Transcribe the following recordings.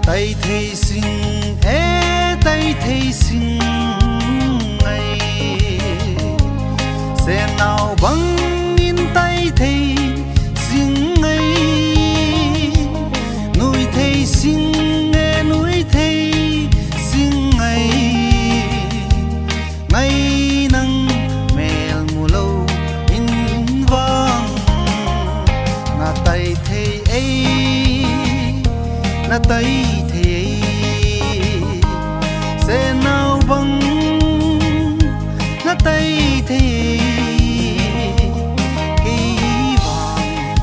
Taitheising Taitheising ai sẽ nào bằng in Taitheising ai nuôi Taitheising nuôi Taitheising ai ngày nắng mèo mùa lâu in vang na Taitheising ai na Taitheising sẽ nào bằng na Taitheising kỳ vàng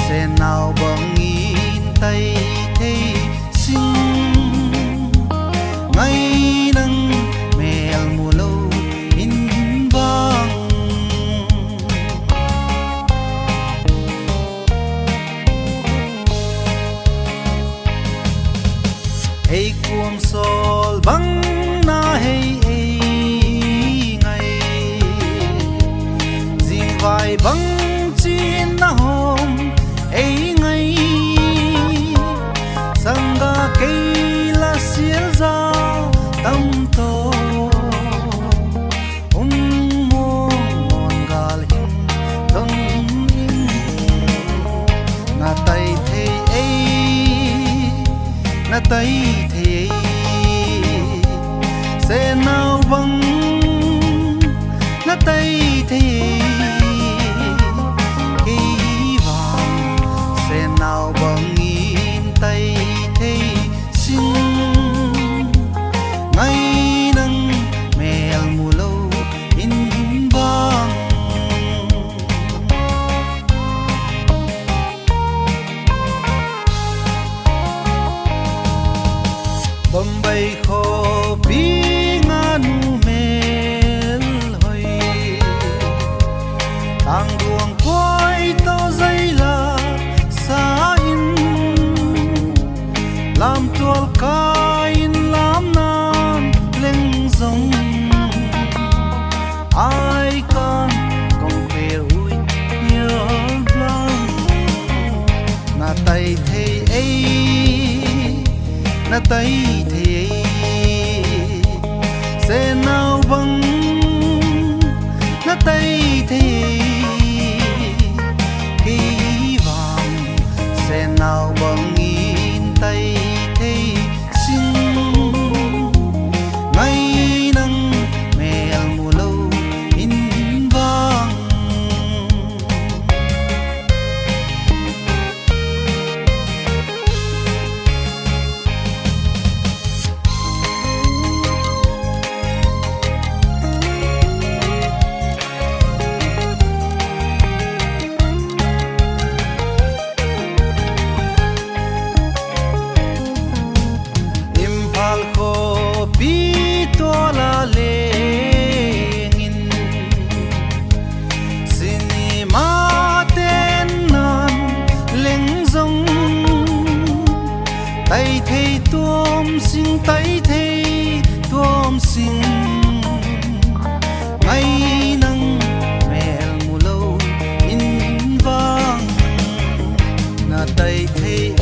sẽ nào bằng in Taitheising ngày nắng mèo mùa lâu in vang hey cuom sol bang na hey ngày dinh vai bang chin na hom hey ngày sanga cây la xiel ra tâm to mon gal hin dong in na Taitheising sẽ nào bằng na Taitheising kỳ vàng sẽ nào bằng in Taitheising ngày nắng mèo mùa lâu in vang Bombay kho bi nganu MELHOI tang ruang koi to zai la sa in lam tual ka in lam nam leng zong ai can compare with your blood na Taitheising sẽ nào bằng na Taitheising kỳ vàng sẽ nào bằng in Taitheising ngày nắng mèo mùa lâu in vang Taitheising tuom sinh ngày nắng mèo mùa lâu in vang na Taitheising